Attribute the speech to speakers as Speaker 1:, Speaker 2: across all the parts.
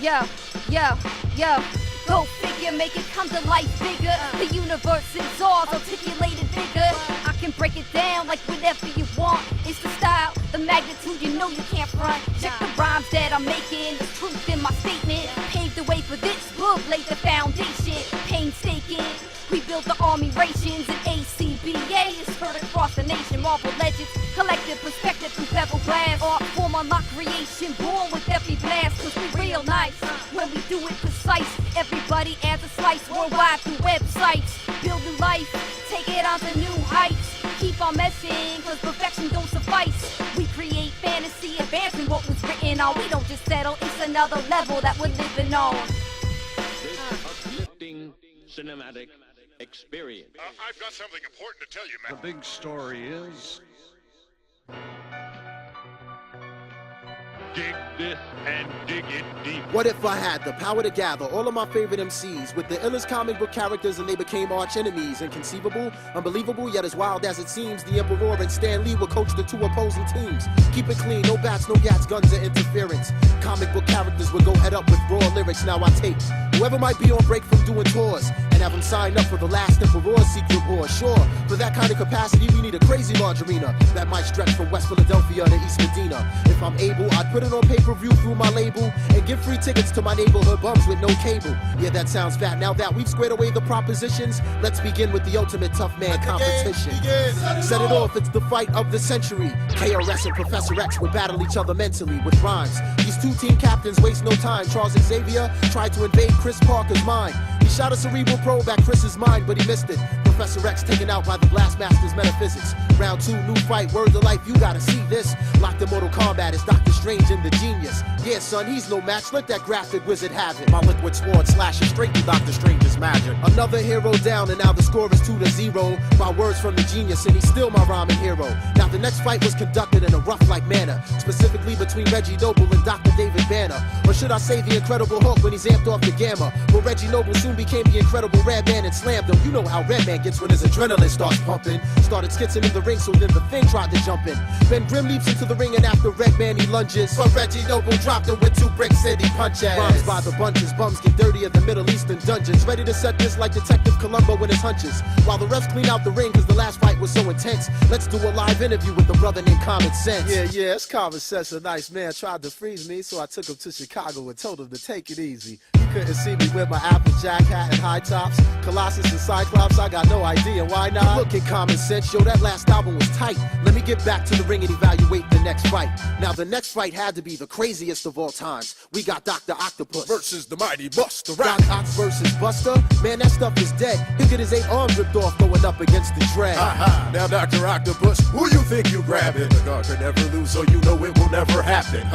Speaker 1: Yo. Go figure, make it come to life bigger. The universe is ours, articulated bigger. I can break it down like whatever you want. It's the style, the magnitude, you know you can't front. Check the rhymes that I'm making, the truth in my statement. Paved the way for this book, laid the foundation. Painstaking, we built the army rations. And A.C.B.A. is heard across the nation. Marvel legends, collective perspective through bevel glass. Art form unlock creation, born with every blast. Cause we real nice, when we do it precise. Everybody adds a slice worldwide through websites. Building life, take it on to new heights. Keep on messing, cause perfection don't suffice. We create fantasy, advancing what was written on. We don't just settle, it's another level that we're living on.
Speaker 2: This uplifting cinematic experience.
Speaker 3: I've got something important to tell you, man.
Speaker 4: The big story is...
Speaker 3: Dig this and dig it deep.
Speaker 5: What if I had the power to gather all of my favorite MCs with the illest comic book characters and they became arch enemies? Inconceivable, unbelievable, yet as wild as it seems, the Emperor and Stan Lee would coach the two opposing teams. Keep it clean, no bats, no yats, guns, or interference. Comic book characters would go head up with raw lyrics. Now I take whoever might be on break from doing tours and have them sign up for the last Emperor's secret war. Sure, for that kind of capacity we need a crazy large arena that might stretch from West Philadelphia to East Medina. If I'm able, I'd put it on pay-per-view through my label and give free tickets to my neighborhood bums with no cable. Yeah, that sounds fat. Now that we've squared away the propositions, let's begin with the ultimate tough man competition. Set it off, it's the fight of the century. KRS and Professor X would battle each other mentally with rhymes. These two team captains waste no time. Charles Xavier tried to invade Chris Parker's mind. He shot a cerebral probe at Chris's mind, but he missed it. Professor X taken out by the Blastmaster's metaphysics. Round 2, new fight, word to life, you gotta see this. Locked in Mortal Kombat is Doctor Strange and the Genius. Yeah, son, he's no match, let that graphic wizard have it.
Speaker 6: My liquid sword slashes straight through Doctor Strange's magic.
Speaker 5: Another hero down, and now the score is 2-0. My words from the genius, and he's still my rhyming hero. Now the next fight was conducted in a rough-like manner, specifically between Reggie Noble and Dr. David Banner. Or should I say the Incredible Hulk when he's amped off the gamma? Well, Reggie Noble soon became the Incredible Redman and slammed him. You know how Redman gets when his adrenaline starts pumping. Started skitzing in the ring, so then the Thing tried to jump in. Ben Grimm leaps into the ring, and after Redman he lunges.
Speaker 6: But Reggie Noble dropped him with 2 brick city punches.
Speaker 5: Rhymes by the bunches, bums get dirtier than Middle Eastern dungeons. Ready to set this like Detective Columbo with his hunches. While the refs clean out the ring, cause the last fight was so intense. Let's do a live interview with the brother named Common Sense.
Speaker 7: Yeah, it's Common Sense. A nice man tried to freeze me, so I took him to Chicago and told him to take it easy. He couldn't see me with my Applejack hat and high tops. Colossus and Cyclops, I got no idea why not.
Speaker 5: Look at Common Sense, yo, that last album was tight. Let me get back to the ring and evaluate the next fight. Now the next fight had to be the craziest of all times. We got Dr. Octopus
Speaker 6: versus the mighty Buster.
Speaker 5: Doc Ock versus Buster? Man, that stuff is dead. He'll get his 8 arms ripped off going up against the Dread.
Speaker 6: Now Dr. Octopus, who you think you grabbing? The God can never lose, so you know it will never happen.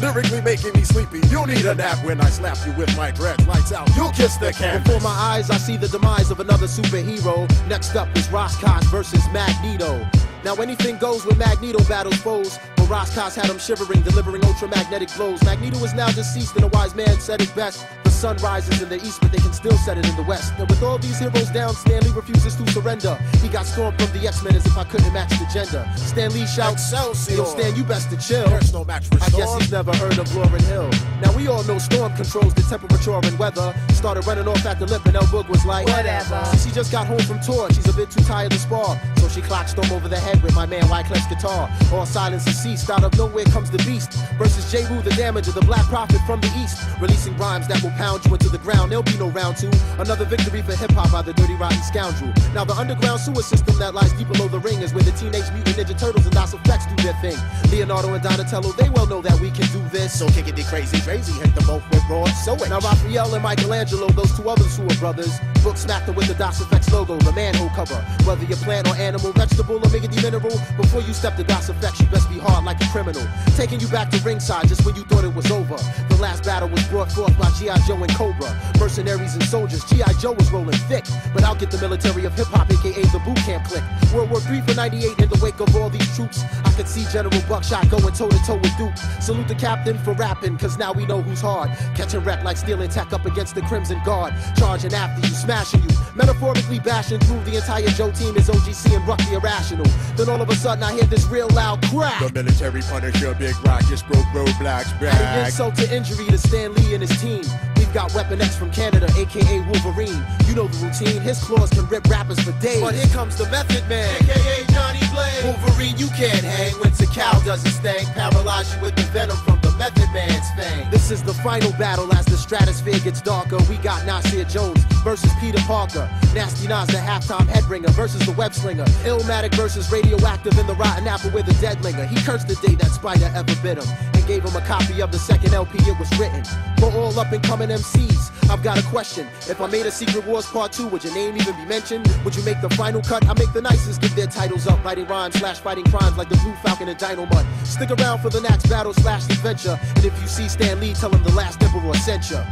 Speaker 6: Lyrically making me sleepy, you need a nap when I slap you with my dreads. Lights out, you'll kiss the canvas.
Speaker 5: Before my eyes, I see the demise of another superhero. Next up is Roscos versus Magneto. Now anything goes when Magneto battles foes, but Roscos had him shivering, delivering ultramagnetic blows. Magneto is now deceased, and a wise man said it best. The sun rises in the east, but they can still set it in the west. And with all these heroes down, Stan Lee refuses to surrender. He got stormed from the X-Men as if I couldn't match the gender. Stan Lee shouts,
Speaker 6: Excelsior.
Speaker 5: Yo, Stan, you best to chill.
Speaker 6: There's no match for Storm.
Speaker 5: I guess he's never heard of Lauryn Hill. Now we all know Storm controls the temperature and weather. Started running off at the lip, and El Boog was like,
Speaker 1: whatever.
Speaker 5: Since she just got home from tour, she's a bit too tired to spar. So she clocked Storm over the head with my man Wyclef's guitar. All silence has ceased. Out of nowhere comes the beast versus J. Wu, the Damager, the Black Prophet from the east, releasing rhymes that will pound you into the ground. There'll be no round 2. Another victory for hip-hop by the dirty rotten scoundrel. Now the underground sewer system that lies deep below the ring is where the Teenage Mutant Ninja Turtles and DOS Effects do their thing. Leonardo and Donatello, they well know that we can do this.
Speaker 6: So kick it, crazy, hit them both with broad sword.
Speaker 5: Now Raphael and Michelangelo, those 2 others who are brothers, Book smacked them with the DOS Effects logo, the manhole cover. Whether you're plant or animal, vegetable or miggity mineral, before you step to DOS Effects, you best be hard like a criminal. Taking you back to ringside just when you thought it was over. The last battle was brought forth by G.I. Joe and Cobra. Mercenaries and soldiers, G.I. Joe was rolling thick, but I'll get the military of hip-hop, aka the boot camp clique. World War III for 98 in the wake of all these troops. I could see General Buckshot going toe-to-toe with Duke. Salute the captain for rapping, cause now we know who's hard. Catching wreck like stealing tech up against the Crimson Guard. Charging after you, smashing you, metaphorically bashing through the entire Joe team is OGC and Rush. buck the irrational. Then all of a sudden I hear this real loud crack.
Speaker 6: The military punisher, Big Rock, just broke Roadblock's
Speaker 5: Adding
Speaker 6: back.
Speaker 5: insult to injury to Stan Lee and his team. We've got Weapon X from Canada, aka Wolverine. You know the routine, his claws can rip rappers for days. But here comes the Method Man, aka Johnny Blaze. Wolverine, you can't hang when Cow does his thing. Paralyze you with the venom from the Method Man's fang. This is the final battle as the stratosphere gets darker. We got Nasir Jones versus Peter Parker. Nasty Nas, the halftime headbringer versus the web slinger. Illmatic versus Radioactive in the Rotten Apple with a deadlinger. He cursed the day that Spider ever bit him and gave him a copy of the second LP it was written. For all up and coming MCs, I've got a question. If I made a Secret Wars Part 2, would your name even be mentioned? Would you make the final cut? I make the nicest give their titles up, writing rhymes / fighting crimes like the Blue Falcon and Dino Mud. Stick around for the next battle / adventure. And if you see Stan Lee, tell him the last emperor sent ya.